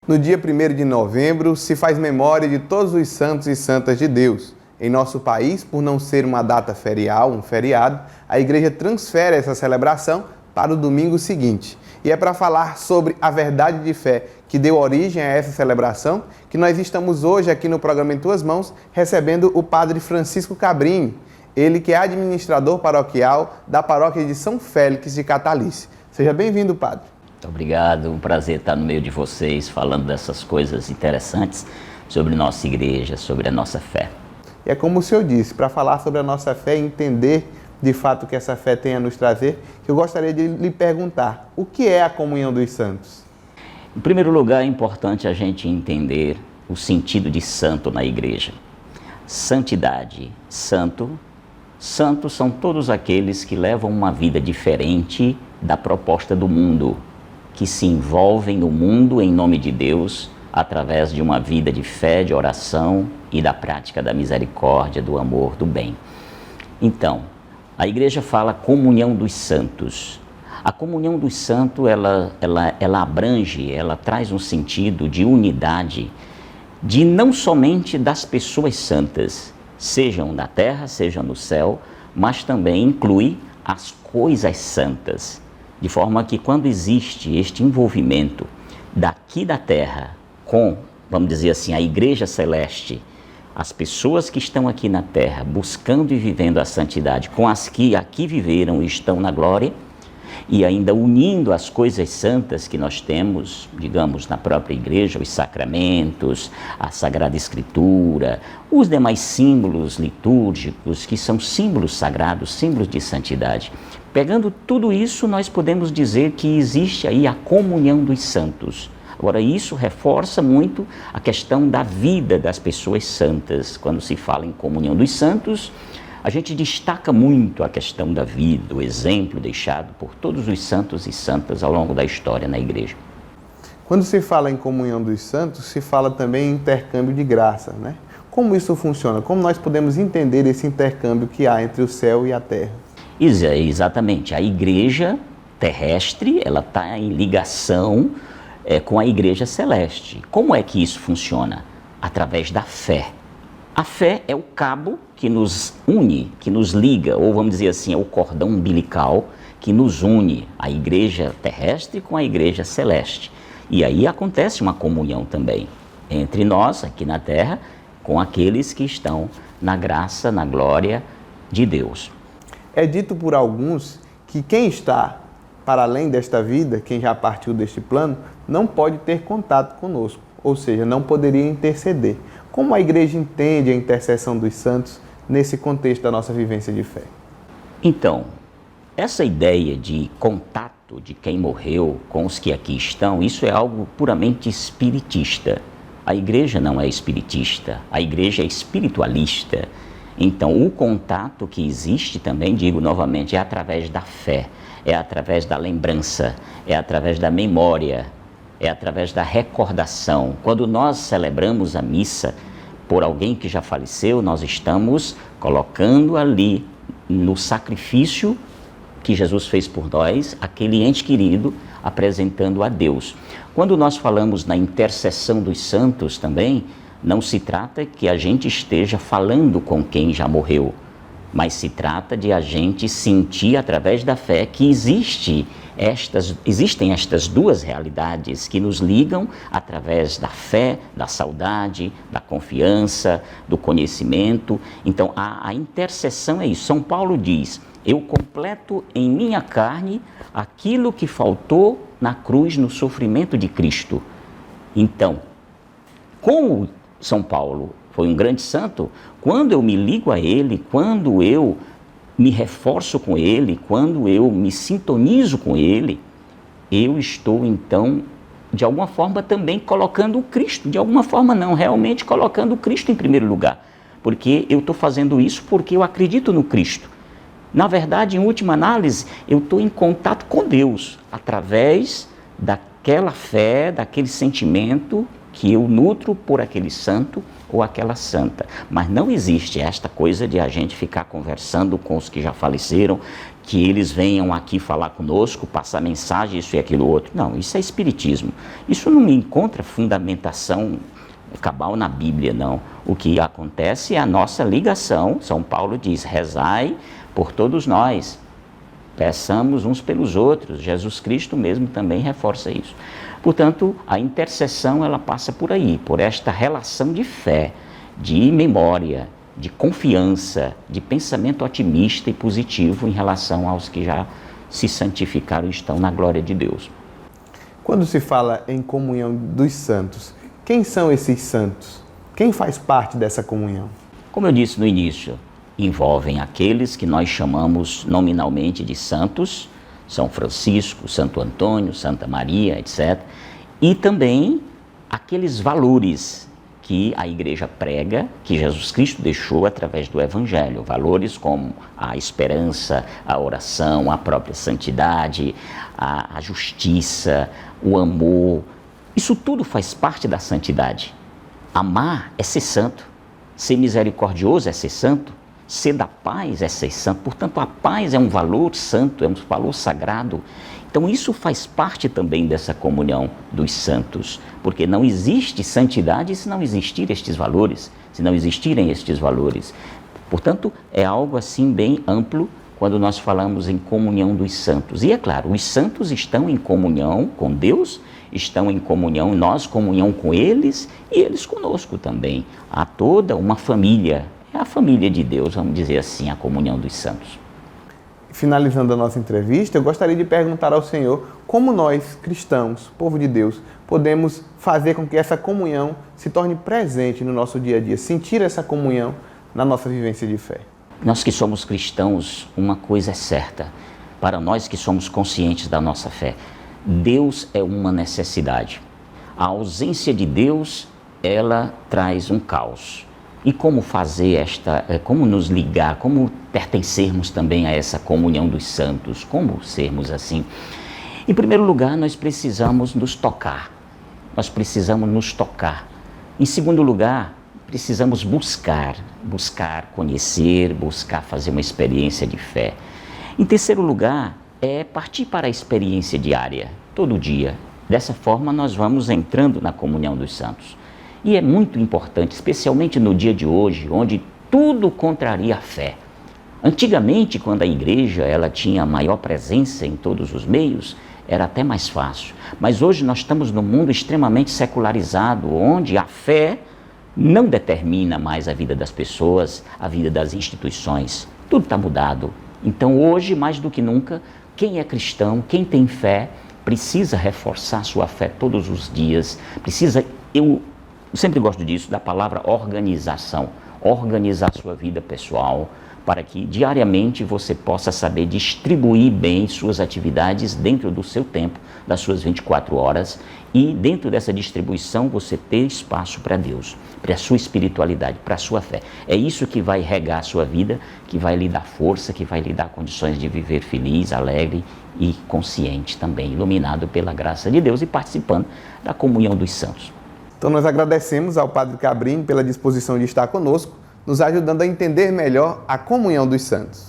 No dia 1º de novembro, se faz memória de todos os santos e santas de Deus. Em nosso país, por não ser uma data ferial, um feriado, a igreja transfere essa celebração para o domingo seguinte. E é para falar sobre a verdade de fé que deu origem a essa celebração que nós estamos hoje aqui no programa Em Tuas Mãos recebendo o padre Francisco Cabrini, ele que é administrador paroquial da paróquia de São Félix de Catalice. Seja bem-vindo, padre. Muito obrigado, um prazer estar no meio de vocês falando dessas coisas interessantes sobre nossa igreja, sobre a nossa fé. E é como o senhor disse, para falar sobre a nossa fé e entender de fato o que essa fé tem a nos trazer, que eu gostaria de lhe perguntar, o que é a comunhão dos santos? Em primeiro lugar, é importante a gente entender o sentido de santo na igreja. Santidade, santo. Santos são todos aqueles que levam uma vida diferente da proposta do mundo, que se envolvem no mundo em nome de Deus, através de uma vida de fé, de oração e da prática da misericórdia, do amor, do bem. Então, a igreja fala comunhão dos santos. A comunhão dos santos, ela abrange, ela traz um sentido de unidade, de não somente das pessoas santas, sejam na terra, sejam no céu, mas também inclui as coisas santas. De forma que quando existe este envolvimento daqui da terra com, vamos dizer assim, a igreja celeste, as pessoas que estão aqui na terra buscando e vivendo a santidade com as que aqui viveram e estão na glória, e ainda unindo as coisas santas que nós temos, digamos, na própria igreja, os sacramentos, a Sagrada Escritura, os demais símbolos litúrgicos, que são símbolos sagrados, símbolos de santidade. Pegando tudo isso, nós podemos dizer que existe aí a comunhão dos santos. Agora, isso reforça muito a questão da vida das pessoas santas. Quando se fala em comunhão dos santos, a gente destaca muito a questão da vida, o exemplo deixado por todos os santos e santas ao longo da história na igreja. Quando se fala em comunhão dos santos, se fala também em intercâmbio de graça, né? Como isso funciona? Como nós podemos entender esse intercâmbio que há entre o céu e a terra? Exatamente. A igreja terrestre, ela está em ligação com a igreja celeste. Como é que isso funciona? Através da fé. A fé é o cabo que nos une, que nos liga, ou vamos dizer assim, é o cordão umbilical que nos une a igreja terrestre com a igreja celeste. E aí acontece uma comunhão também entre nós, aqui na terra, com aqueles que estão na graça, na glória de Deus. É dito por alguns que quem está para além desta vida, quem já partiu deste plano, não pode ter contato conosco, ou seja, não poderia interceder. Como a igreja entende a intercessão dos santos nesse contexto da nossa vivência de fé? Então, essa ideia de contato de quem morreu com os que aqui estão, isso é algo puramente espiritista. A igreja não é espiritista, a igreja é espiritualista. Então, o contato que existe também, digo novamente, é através da fé, é através da lembrança, é através da memória, é através da recordação. Quando nós celebramos a missa por alguém que já faleceu, nós estamos colocando ali no sacrifício que Jesus fez por nós, aquele ente querido, apresentando a Deus. Quando nós falamos na intercessão dos santos também, não se trata que a gente esteja falando com quem já morreu, mas se trata de a gente sentir através da fé que existem estas duas realidades que nos ligam através da fé, da saudade, da confiança, do conhecimento. Então a intercessão é isso. São Paulo diz: eu completo em minha carne aquilo que faltou na cruz, no sofrimento de Cristo. Então, como São Paulo foi um grande santo, quando eu me ligo a ele, quando eu me reforço com ele, quando eu me sintonizo com ele, eu estou então, de alguma forma também colocando o Cristo, de alguma forma não, realmente colocando o Cristo em primeiro lugar, porque eu estou fazendo isso porque eu acredito no Cristo. Na verdade, em última análise, eu estou em contato com Deus, através daquela fé, daquele sentimento que eu nutro por aquele santo ou aquela santa. Mas não existe esta coisa de a gente ficar conversando com os que já faleceram, que eles venham aqui falar conosco, passar mensagem, isso e aquilo outro. Não, isso é espiritismo. Isso não encontra fundamentação cabal na Bíblia, não. O que acontece é a nossa ligação. São Paulo diz, rezai por todos nós, peçamos uns pelos outros. Jesus Cristo mesmo também reforça isso. Portanto, a intercessão ela passa por aí, por esta relação de fé, de memória, de confiança, de pensamento otimista e positivo em relação aos que já se santificaram e estão na glória de Deus. Quando se fala em comunhão dos santos, quem são esses santos? Quem faz parte dessa comunhão? Como eu disse no início, envolvem aqueles que nós chamamos nominalmente de santos, São Francisco, Santo Antônio, Santa Maria, etc. E também aqueles valores que a Igreja prega, que Jesus Cristo deixou através do Evangelho. Valores como a esperança, a oração, a própria santidade, a justiça, o amor. Isso tudo faz parte da santidade. Amar é ser santo. Ser misericordioso é ser santo. Ser da paz é ser santo. Portanto, a paz é um valor santo, é um valor sagrado. Então, isso faz parte também dessa comunhão dos santos, porque não existe santidade se não existir estes valores, se não existirem estes valores. Portanto, é algo assim bem amplo quando nós falamos em comunhão dos santos. E é claro, os santos estão em comunhão com Deus, estão em comunhão, nós comunhão com eles e eles conosco também. Há toda uma família. É a família de Deus, vamos dizer assim, a comunhão dos santos. Finalizando a nossa entrevista, eu gostaria de perguntar ao Senhor como nós, cristãos, povo de Deus, podemos fazer com que essa comunhão se torne presente no nosso dia a dia, sentir essa comunhão na nossa vivência de fé. Nós que somos cristãos, uma coisa é certa, para nós que somos conscientes da nossa fé, Deus é uma necessidade. A ausência de Deus, ela traz um caos. E como fazer como nos ligar, como pertencermos também a essa comunhão dos santos, como sermos assim? Em primeiro lugar, nós precisamos nos tocar. Nós precisamos nos tocar. Em segundo lugar, precisamos buscar conhecer, buscar fazer uma experiência de fé. Em terceiro lugar, é partir para a experiência diária, todo dia. Dessa forma, nós vamos entrando na comunhão dos santos. E é muito importante, especialmente no dia de hoje, onde tudo contraria a fé. Antigamente, quando a igreja ela tinha maior presença em todos os meios, era até mais fácil. Mas hoje nós estamos num mundo extremamente secularizado, onde a fé não determina mais a vida das pessoas, a vida das instituições. Tudo está mudado. Então hoje, mais do que nunca, quem é cristão, quem tem fé, precisa reforçar sua fé todos os dias. Eu sempre gosto disso, da palavra organização. Organizar sua vida pessoal, para que diariamente você possa saber distribuir bem suas atividades dentro do seu tempo, das suas 24 horas, e dentro dessa distribuição você ter espaço para Deus, para a sua espiritualidade, para a sua fé. É isso que vai regar a sua vida, que vai lhe dar força, que vai lhe dar condições de viver feliz, alegre e consciente também, iluminado pela graça de Deus e participando da comunhão dos santos. Então nós agradecemos ao Padre Cabrini pela disposição de estar conosco, nos ajudando a entender melhor a comunhão dos santos.